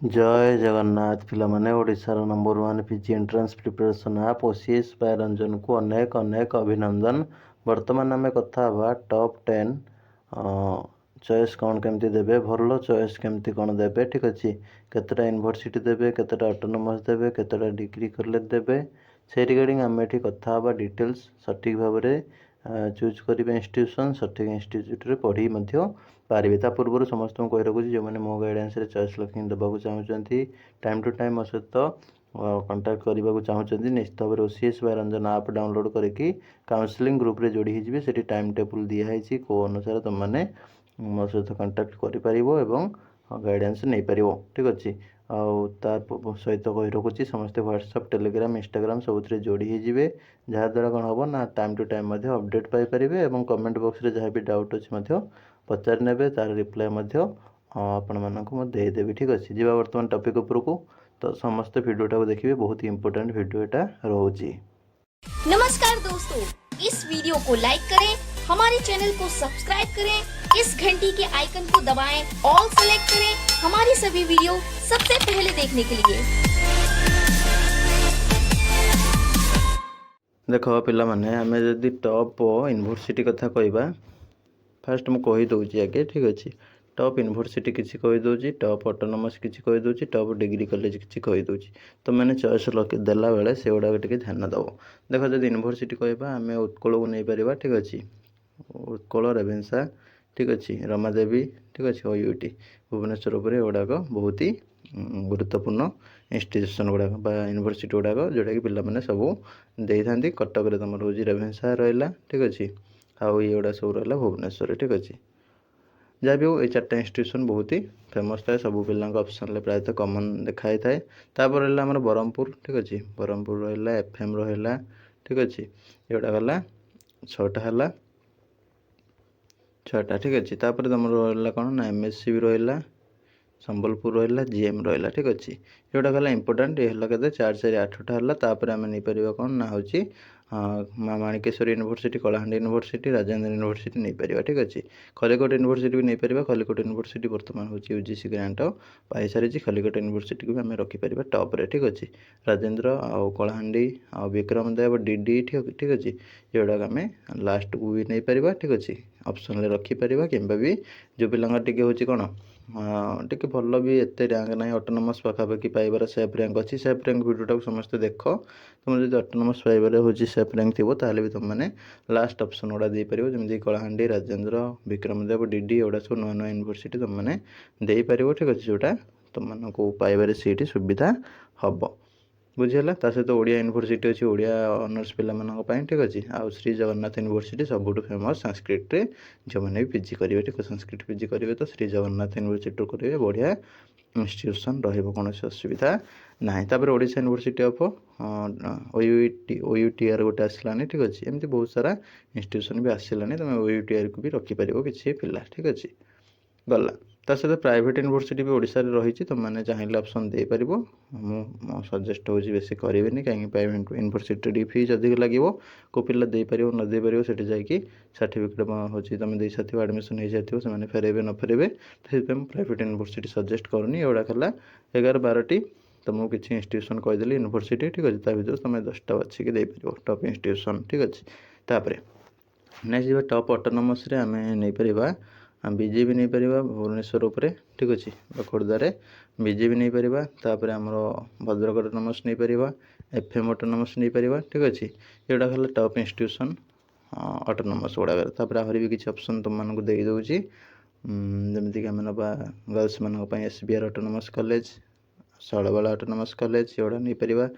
जय जगन्नाथ पिलामाने ओडिशार number 1 PG entrance preparation app OCS by Ranjan को अनेक अनेक अभिनंदन। वर्तमान आम कथा टॉप 10 चॉइस कौन केमती देबे भल चॉइस केमती कौन देबे ठीक अच्छे केतटा यूनिवर्सिटी देबे केतटा ऑटोनोमस देबे केतटा डिग्री कॉलेज देबे से रिगार्डिंग आम ये कथा डिटेल्स सठिक भाव में चूज करेंगे इंस्टीट्यूशन सठिक इंस्टीट्यूट पढ़ी पारे ता पूर्व समस्त कही रखुच्छी जो मैंने मो गाइडेंस चॉइस लॉकिंग देवाक चाहूँगी टाइम टू टाइम मो सहित कंटाक्ट करने को चाहूँगी निश्चित भाव में ओसीएस बाय रंजन आप डाउनलोड करके काउंसलिंग ग्रुप रे जोड़ी होजिबे सेठी टाइम टेबल दिखाई को अनुसार तुम मैंने मो सहित कंटाक्ट कर गाइडेंस नहीं पार ठीक अच्छे सहित कही रखुच्छी समस्ते व्हाट्सएप टेलीग्राम इंस्टाग्राम सब जोड़ी होजिबे जहाँद्वारा कौन हम ना टाइम टू टाइम अपडेट पाइपर और कमेंट बॉक्स रे जहाँ भी डाउट अच्छे पचारि ने तार रिप्लाय आपण मानक देदेवी ठीक अच्छे जी बर्तमान टॉपिक उपरकू तो समस्त वीडियोटा देखिए बहुत ही इंपोर्टेंट वीडियो एटा रोची। नमस्कार दोस्तों, इस वीडियो को लाइक करें, हमारे चैनल को सब्सक्राइब करें, इस घंटी के आइकन को दबाएं, ऑल सेलेक्ट करें हमारी सभी वीडियो सबसे पहले देखने के लिए। देख पिला माने आमे जदि टॉप यूनिवर्सिटी कथा कहबा फास्ट मु कही दउची आगे ठीक अच्छे टॉप यूनिवर्सिटी किसी कहीदे टॉप ऑटोनोमस किसी कहीदे टॉप डिग्री कॉलेज किसी कहीदे तो मैंने चॉइस देला बेले से गुड़ाक टे ध्यान दब देख जब यूनिवर्सिटी कहबा आम उत्कल को नहीं पार ठीक अच्छे उत्कल रेभेन्सा ठीक अच्छे रमादेवी ठीक अच्छे ओयूटी भुवनेश्वर पर गुड़ाक बहुत ही गुरुत्वपूर्ण इंस्टीट्यूशन गुड़ाक यूनिवर्सिटी गुड़ाक जोटा कि पिला सब दे था कटक तुम रोज रेभेन्सा रहा ठीक अच्छे आउ ये गुड़ा सब रहा भुवनेश्वर ठीक अच्छे जहाँ भी हो ये चार्टा इंस्टीट्यूशन बहुत ही फेमस थाए सब पिला ऑप्शन प्रायतः कमन देखाई थाए तापर रहा ब्रह्मपुर ठीक अच्छे ब्रह्मपुर रहा एफएम रहा ठीक अच्छे ये गुड़ा गला 6टा है 6टा ठीक अच्छे तापर तुम रहा कौन ना एमएससी भी रहा संबलपुर रहा जीएम रहा ठीक अच्छे ये गुड़ा गला इंपोर्टाट ये के 4 4 8टा है तापर आम नहीं पार कौन ना हूँ माँ Manikeshwar university Kalahandi university Rajendra university नहीं पार ठीक अच्छे खलिकोट यूनिवर्सिटी भी नहीं पार खलिकोट यूनिवर्सिटी बर्तमान हूँ यूजीसी ग्रांट पाई सारी खलिकोट यूनिवर्सिटी को भी आम रखिपर टॉप रे ठीक अच्छे राजेंद्र आउ कलाहांडी आउ विक्रम देव डीडी ठीक अच्छे ये गुड़ाक आम लास्ट को भी नहीं पार ठीक अच्छे ऑप्शन रखिपर कि जो पिला टे हूँ कौन टे भल भी एत रैंक ना ऑटोनोमस पाखापाखि पाइबार सेफ रैंक अच्छी सेफ रैंक वीडियोटा समस्त देख तुम जो ऑटोनोमस पाइबार हूँ सेफ रैंक थी ताल भी तुमने लास्ट ऑप्शन गुड़ा देपर जमी कलाहांडी राजेंद्र विक्रमदेव डीडी एगुड़ा सब नुआ नुआ यूनिवर्सिटी तुमने देपर ठीक अच्छे जोटा तुमको पाइबार सीट सुविधा हम बुझीगला सहित ओडिया यूनिवर्सिटी अच्छी ओडिया ऑनर्स पिला ठीक अच्छे आउ श्री जगन्नाथ यूनिवर्सिटी सबुठ फेमस संस्कृत जो मैंने भी पीजी करेंगे ठीक संस्कृत पीजी करेंगे तो श्री जगन्नाथ यूनिवर्सिटी करेंगे बढ़िया इंस्टीट्यूशन रोन असुविधा ना तापर ओडिशा यूनिवर्सिटी ऑफ ओयूटीआर गोटे आसलानी ठीक अच्छे एमती बहुत सारा इंस्टीट्यूशन भी आसलानी तुम ओयूटीआर को भी रखिपर किसी पिला ठीक अच्छे गला सहित प्राइवेट यूनिवर्सिटी भी ओडिशा रे रही तुमने चाहिए ऑप्शन दे पार मो सजेस्ट हो बेसी करेंगे कहीं प्राइवेट यूनिवर्सिटी फीस अधिक लगे को पिला दे पार न दे पार से जाकि सर्टिफिकेट हूँ तुम दे साथ एडमिशन हो जाती से फेरेबे न फेरेबे तो प्राइवेट यूनिवर्सिटी सजेस्ट करूनी एगुड़ा है 11 12टी तुमको किसी इंस्टीट्यूशन कहीदेली यूनिवर्सिटी ठीक अच्छे भर तुम 10टा बाछिकी देपर टॉप इंस्टीट्यूशन ठीक अच्छे तापर नेक्स्ट टॉप ऑटोनोमस आम नहीं पार बीजेपी नहीं पार भुवनेश्वर उपरे ठीक अच्छे खोर्धारे बीजेपी नहीं पार तापर आमर भद्रक ऑटोनोमस नहीं पार एफएम ऑटोनोमस नहीं पार ठीक अच्छे ये गुड़ा है टॉप इंस्टीट्यूशन ऑटोनोमस गुड़ाक तापर आहरी भी किसी ऑप्शन तुमको दे दूँगी जमीक आम ना गर्ल्स मानी SBR autonomous college Shailabala autonomous college ये गुड़ा नहीं पार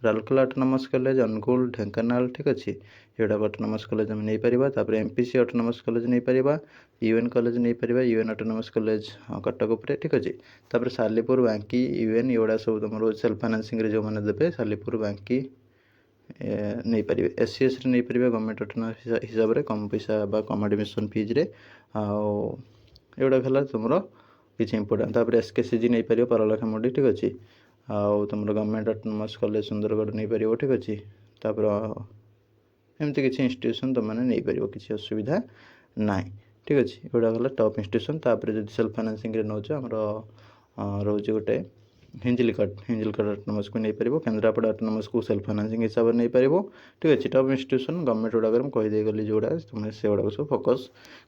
राउरकेला ऑटोनोमस कॉलेज अनुगुल ढेंकानाल ठीक अच्छे ये गुड़ा ऑटोनोमस कॉलेज आम नहीं पार एमपीसी ऑटोनोमस कॉलेज नहीं पार यूएन कॉलेज नहीं पार यूएन ऑटोनोमस कॉलेज कटक उपरे ठीक अच्छे तापर सालीपुर बांकी यूएन ये सब तुम सेल्फ फाइनेंसिंग जो मैंने देते सालीपुर बांकी नहीं पारे एससीएस नहीं पारे गवर्नमेंट ऑटोनोमस हिसाब से कम पैसा कम एडमिशन फीज्रे आउड़ा है तुम किसी इंपोर्टाट तापर एसकेसीजी नहीं पार पारलाखेमुंडी ठीक अच्छे आउ तुम गवर्नमेंट ऑटोनोमस कॉलेज सुंदरगढ़ नहीं पार ठीक अच्छे तापर एमती किसी इंस्टीट्यूशन तुमने नहीं पार किसी असुविधा ना ठीक अच्छे गुड़ा है टॉप इंस्टीट्यूशन तापर जो सेल्फ फाइनेंसिंग नौ आमर रोज गोटे ହିଞ୍ଜିଲିକଟ ଅଟୋନମସ୍କୁ ନେଇପାରିବ, କେନ୍ଦ୍ରାପଡ଼ା ଅଟୋନମସ୍କୁ ସେଲ୍ଫ ଫାଇନାନ୍ସିଂ ହିସାବରେ ନେଇପାରିବ। ଠିକ୍ ଅଛି। ଟପ୍ ଇନଷ୍ଟିଟ୍ୟୁସନ୍ ଗଭର୍ଣ୍ଣମେଣ୍ଟ ଗୁଡ଼ାକରେ ମୁଁ କହିଦେଇଗଲି ଯେଉଁଗୁଡ଼ା ତୁମେ ସେଗୁଡ଼ାକ ସବୁ ଫୋକସ୍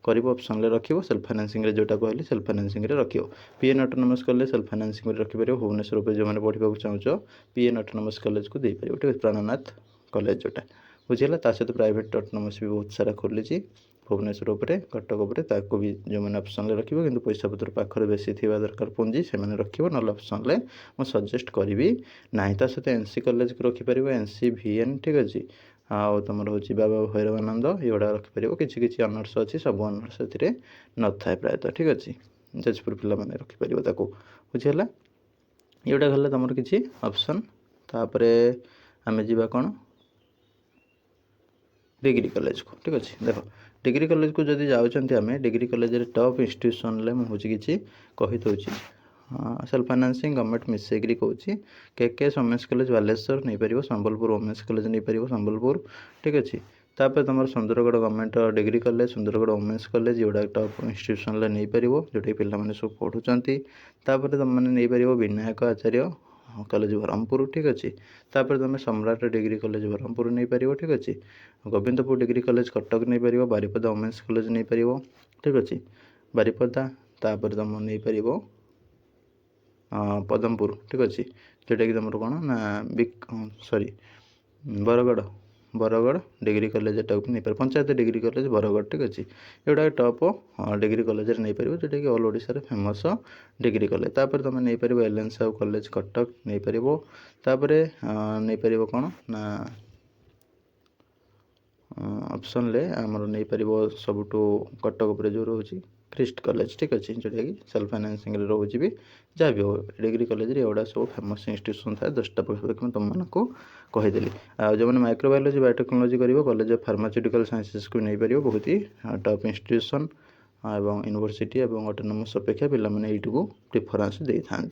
କରିବ, ଅପସନ୍ରେ ରଖିବ। ସେଲ୍ଫ ଫାଇନାନ୍ସିଂରେ ଯେଉଁଟା କହିଲି ସେଲ୍ଫ ଫାଇନାନ୍ସିଂରେ ରଖିବ। ପିଏନ୍ ଅଟୋନମସ୍ କଲେ ସେଲ୍ଫ ଫାଇନାନ୍ସିଂରେ ରଖିପାରିବ। ଭୁବନେଶ୍ୱର ଉପରେ ଯେଉଁମାନେ ପଢ଼ିବାକୁ ଚାହୁଁଛ ପିଏନ୍ ଅଟୋନମସ୍ କଲେଜକୁ ଦେଇପାରିବ। ଠିକ୍ ଅଛି। ପ୍ରାଣନାଥ କଲେଜ ଯେଉଁଟା ବୁଝିଲା। ତା ସହିତ ପ୍ରାଇଭେଟ୍ ଅଟୋନମସ୍ ବି ବହୁତ ସାରା ଖୋଲିଛି ଭୁବନେଶ୍ୱର ଉପରେ, କଟକ ଉପରେ, ତାକୁ ବି ଯେଉଁମାନେ ଅପସନ୍ରେ ରଖିବ, କିନ୍ତୁ ପଇସା ପତ୍ର ପାଖରେ ବେଶୀ ଥିବା ଦରକାର ପୁଞ୍ଜି, ସେମାନେ ରଖିବ। ନହେଲେ ଅପସନ୍ରେ ମୁଁ ସଜେଷ୍ଟ କରିବି ନାହିଁ। ତା ସହିତ NC କଲେଜକୁ ରଖିପାରିବ, NC VN। ଠିକ୍ ଅଛି। ଆଉ ତୁମର ହେଉଛି ବାବା ଭୈରବାନନ୍ଦ, ଏଗୁଡ଼ା ରଖିପାରିବ। କିଛି କିଛି ଅନର୍ସ ଅଛି, ସବୁ ଅନର୍ସ ସେଥିରେ ନଥାଏ ପ୍ରାୟତଃ। ଠିକ୍ ଅଛି। ଯାଜପୁର ପିଲାମାନେ ରଖିପାରିବ ତାକୁ, ବୁଝିହେଲା। ଏଗୁଡ଼ା ଗଲେ ତୁମର କିଛି ଅପସନ୍। ତାପରେ ଆମେ ଯିବା କ'ଣ, डिग्री कॉलेज को। ठीक अच्छे। देख डिग्री कॉलेज को जदि जाऊँच आम डिग्री कॉलेज टॉप इंस्टीट्यूशन में हूँ कि कहीदे सेल्फ फाइनान्सिंग गवर्नमेंट मिसेग्री कौन के वोमेन्स कॉलेज बालेश्वर नहीं पार, संबलपुर वोमेन्स कॉलेज नहीं पार संबलपुर। ठीक अच्छे। तापर तुम Sundargarh government degree college, Sundargarh women's college, ये टॉप इंस्टीट्यूशन नहीं पार, जोटा पिलाने सब पढ़ुंट। तापर तुमने नहीं पार विनायक आचार्य कॉलेज ब्रह्मपुर। ठीक अच्छे। तापर तुम सम्राट डिग्री कॉलेज ब्रह्मपुर नहीं पार। ठीक अच्छे। गोविंदपुर डिग्री कॉलेज कटक नहीं पार, बारिपदा वोमेन्स कॉलेज नहीं पार। ठीक अच्छे। बारिपदा तापर तुम नहीं पार पदमपुर। ठीक अच्छे। जोटा कि तुम कौन ना सॉरी बरगढ़ डिग्री कॉलेज भी नहीं पार, पंचायत डिग्री कॉलेज बरगढ़। ठीक अच्छे। ये टॉप डिग्री कॉलेज नहीं पार, जोटा कि all Odisha famous degree college. तापर तुम नहीं पार L N Sahu college Cuttack नहीं पार। तापर नहीं पार कौन ना ऑप्शन ले आमर नहीं पार सबुठ कटक उपर जो रोचे क्रिस्ट कॉलेज। ठीक अच्छे। जोटा कि सेल्फ फाइनान्सिंग रोचे भी जहाँ भी हो डिग्री कॉलेज एगुड़ा सब फेमस इंस्टीट्यूशन था। 10टा पाखा तुमको कहीदेली। जो मैंने माइक्रोबायोलॉजी बायोटेक्नोलॉजी कर कॉलेज ऑफ फार्मास्यूटिकल साइंसेस को नहीं पार, बहुत ही टॉप इंस्टीट्यूशन एवं यूनिवर्सिटी एवं ऑटोनोमस अपेक्षा पिलाने यू प्रिफरेंस दे था।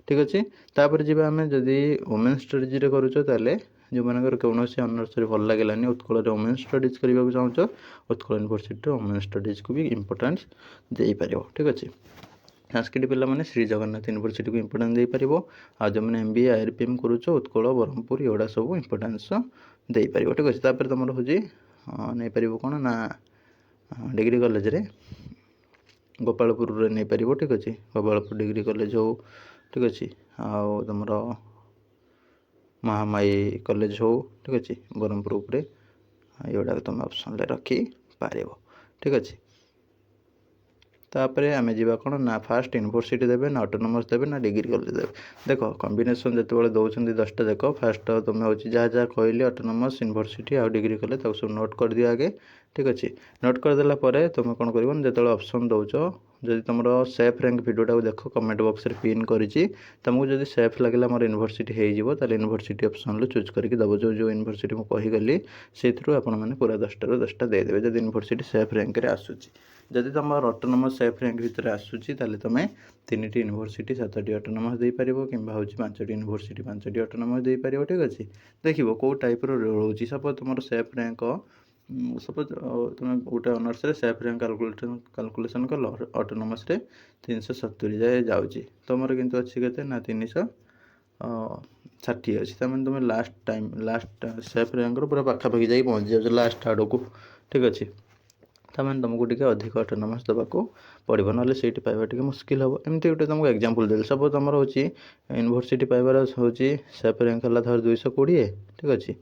ठीक अच्छे। तापर जी आम जदि वोमेन स्टडीज करें जो मानकर कौन ऑनर्स भल लगे उत्कल वोमेन स्टडीज करने को चाहूँ, उत्कल यूनिवर्सिटी वोमेन स्टडीज को भी इम्पोर्टेंस दे पार। ठीक अच्छे। संस्कृत पिलाने श्री जगन्नाथ यूनिवर्सिटी को इम्पोर्टेंस दे पार। आ जो मैंने MBA IRPM करुच उत्कल ब्रह्मपुर एगुड़ा सब इम्पोर्टेंस दे पार। ठीक अच्छे। तापर तुम हूँ नहीं पार कौन ना डिग्री कॉलेज रे गोपालपुर नहीं पार। ठीक अच्छे। गोपालपुर डिग्री कॉलेज हो। ठीक अच्छे। आउ तुम महामाई कॉलेज हो। ठीक अच्छे। ब्रह्मपुर उपरे एगुड़ा तुम ऑप्शन ले रखी पार। ठीक अच्छे। तापर आम जा कौन ना फास्ट यूनिवर्सिटी देवे ना ऑटोनोमस देवे ना डिग्री कॉलेज देवे। देख कॉम्बिनेशन जो दौरान 10टा देख फास्ट तुम हूँ जहाँ जहाँ कहली ऑटोनोमस यूनिवर्सिटी आ डिग्री कॉलेज सब नोट कर दियो आगे। ठीक अच्छे। नोट करदेला तुम कौन कर जो ऑप्शन दौच जदि तुम सेफ रैंक भिडियोटा देख कमेंट बॉक्स रे पिन करी तुमको जब सेफ लगे मोर यूनिवर्सिटी हो यूनिवर्सिटी ऑप्शन चूज करके दब जो यूनिवर्सिटी मुझे कहीगली से आपने पूरा 10टारू 10टा देदेवे जब यूनिवर्सिटी सेफ रैंक रे आसूची। जदि तुम ऑटोनोमस सेफ रैंक भितर आसूची ताले तुम 3टी यूनिवर्सिटी 7टी ऑटोनोमस दे पार कि हूँ 5टी यूनिवर्सिटी 5टी ऑटोनोमस दे पार। ठीक अच्छे। देखो कौ टाइप रोचे सपोज तुम सेफ रैंक सपोज तुम गोटे ऑनर्स रे सेफ रैंक कैलकुलेशन कल ऑटोनोमस रे 370 जाए जाऊँगी तुम किंतु अच्छी के ना 360 अच्छी तमें तुम लास्ट सेफ रैंक पूरा पाखापाखि जाए पहुँच जाओ लास्ट आड़ को। ठीक अच्छे। तमें तुमको टी अधिक ऑटोनोमस देवाक पड़ो ना सीट पाइबा टी मुस्किल हम। एमती गोटे तुमको एग्जांपल देली सपोज तुम हूँ यूनिवर्सिटी पाइबार हूँ सेफ रैंक है धर 220। ठीक अच्छे।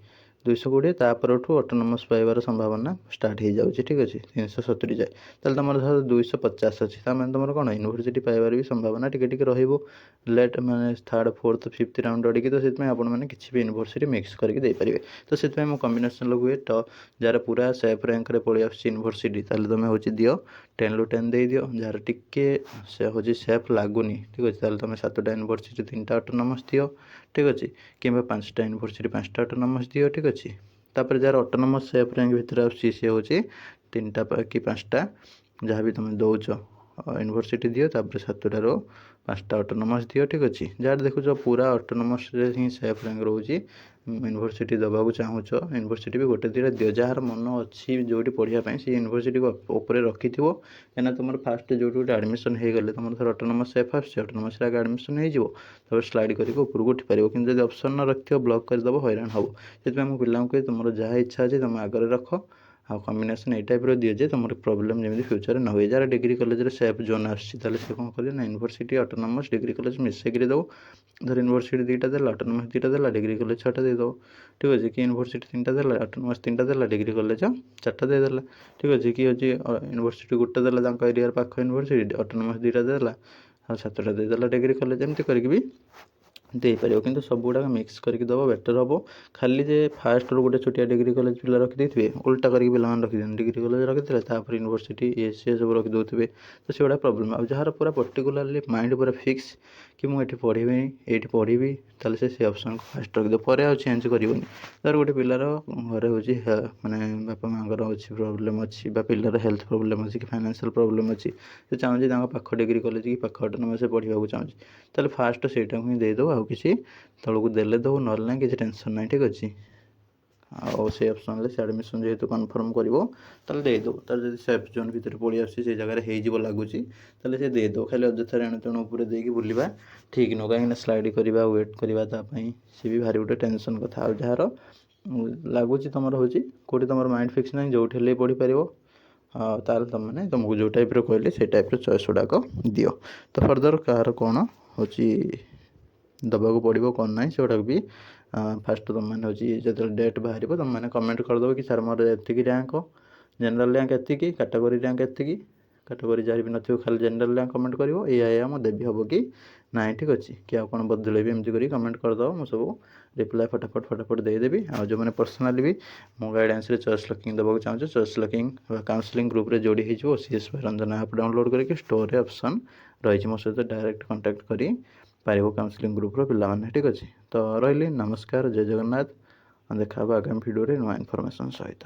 220 तापर ऑटोनोमस पाइबार संभावना स्टार्ट हो जाऊँगी। ठीक अच्छे। 370 जाए ताल तुम धर 250 अच्छी तुम कौन यूनिवर्सिटी पाइबार भी संभावना टिके लेट माने 3rd 4th 5th राउंड अड़ी तो से आपने किसी भी यूनिवर्सिटी मिक्स करके दे पारे। तो से कॉम्बिनेशन लगे जार पूरा सेफ रैंक पलि आस यूनिवर्सिटी तुम हूँ दियो 10 ରୁ 10 दे दियो जार टिके से हूँ सेफ लगुनि। ठीक अच्छे। तुम 7टा यूनिवर्सिटी 3टा ऑटोनोमस दियो। ठीक अच्छे। कि 5टा यूनिवर्सिटी 5टा ऑटोनोमस दियो। ठीक अच्छे। तापर जार ऑटोनोमस सेफ रैंक भितर आसी हूँ 3टा कि 5टा जहाँ भी तुम दौच यूनिवर्सिटी दियो तापर 7टारू 5टा ऑटोनोमस दियो। ठीक अच्छे। जार देखो पूरा ऑटोनोमस ही सेफ रैंक रोचे यूनिवर्सिटी देवाक चाहूच यूनिवर्सिटी भी गोटे दुटा दियो जार मन अच्छी जो पढ़ाई से यूनिवर्सिटी को ऊपर रखी कहीं तुम फास्ट जो गोटे एडमिशन हो गले तुम थोड़ा ऑटोनोमस एफ आसे ऑटोनोमस आगे एडमिशन हो स्लाइड करके ऊपर को उठी पार कि जब ऑप्शन न रखियो ब्लॉक करदेव हैरान हम से पिला कहे तुम जहाँ इच्छा अच्छे तुम आगे रख आ कम्बिनेसन ये टाइप दिए जे तुम प्रॉब्लम जमी फ्यूचर न हुए jar degree college safe zone आसे कौन करें ना यूनिवर्सिटी ऑटोनोमस डिग्री कॉलेज मिसेक दो धर यूनिवर्सिटी दुईटा देला ऑटोनोमस दुईटा देला डिग्री कॉलेज 6टा देदेव ठीक अच्छे कि यूनिवर्सिटी 3टा देला ऑटोनोमस 3टा देला डिग्री कॉलेज 4टा देदेला ठीक अच्छे कि अच्छे यूनिवर्सिटी गोटे देला एरिया पाख यूनिवर्सिटी ऑटोनोमस 2टा देला 7टा देदेला डिग्री कॉलेज एमती करके भी दे पार कि सब गुड़ा मिक्स करके दब बेटर हम खाली जे फास्ट रू गोटे छोटिया डिग्री कॉलेज पिला रखिदे उल्टा करके पिला रखिदे डिग्री कॉलेज रखिदे यूनिवर्सिटी ये सी सब रखिदे तो से गुड़ा प्रॉब्लम आ जार पूरा पर्टिकुलाली माइंड पूरा फिक्स कि मुझे पढ़ी ये पढ़ी ताल से ऑप्शन को फास्ट रखिद पर आ चेंज करनी धर गोटे पिलार घर हूँ माने बापा माँगर अच्छी प्रोब्लेम अच्छी पिलार हेल्थ प्रोब्लेम अच्छी कि फाइनेंशियल प्रोब्लेम अच्छी से चाहूँगी पाख डिग्री कॉलेज कि पाख ऑटोनोमस पढ़ाक चाहूँगी ताल फास्ट से देदेव आउ किसी तौक देले दो ना ना किसी टेंशन ना ठीक अच्छे आउ से ऑप्शन से एडमिशन जेहेतु कन्फर्म करदेव तार जब सेफ जोन भितर पड़ी आसी से जगह हो लगुच से देदेव खाली अଯଥା एणु तेणु उपर देकी बुलवा ठीक नुह कहीं स्लाइड करवा वेट करवाई सी भी भारी गोटे टेंशन कथा आ जार लगुच तुम हूँ कौटी तुम माइंड फिक्स ना जो पढ़ी पार ताल तुमने तुमको जो टाइप कहले से टाइप चॉइस गुड़ाक दियो तो फर्दर कार कौन हूँ दबा पड़ो कौन ना से गुड़ाक भी फास्ट तुम मैंने जो डेट बाहर तुम मैंने कमेंट करदेव कि सार मोर एति रैंक जनरल रैंक एति कैटेगरी रैंक एति कैटेगरी जार भी नथिबो खाली जनरल रैंक कमेंट करिवो या मो देवी हम कि ना ठीक अच्छे कि आ कौन बदलेबी एमती करी कमेंट करदेव मुझे सब रिप्लाय फटाफट देदेवी आ जो मैंने पर्सनाली भी मो गाइडेंस चॉइस लकिंग देवाक चाहूँ चॉइस लकिंग काउंसलिंग ग्रुप रे जोड़ी हो सीएस रंजन ऐप डाउनलोड करके स्टोर ऑप्शन रही मो सहित डायरेक्ट कांटेक्ट करी पारिबो काउंसलिंग ग्रुप रो पिला माने ठीक अच्छे तो रही नमस्कार जय जगन्नाथ देखा आगामी भिडियो नुआ इनफॉरमेशन सहित।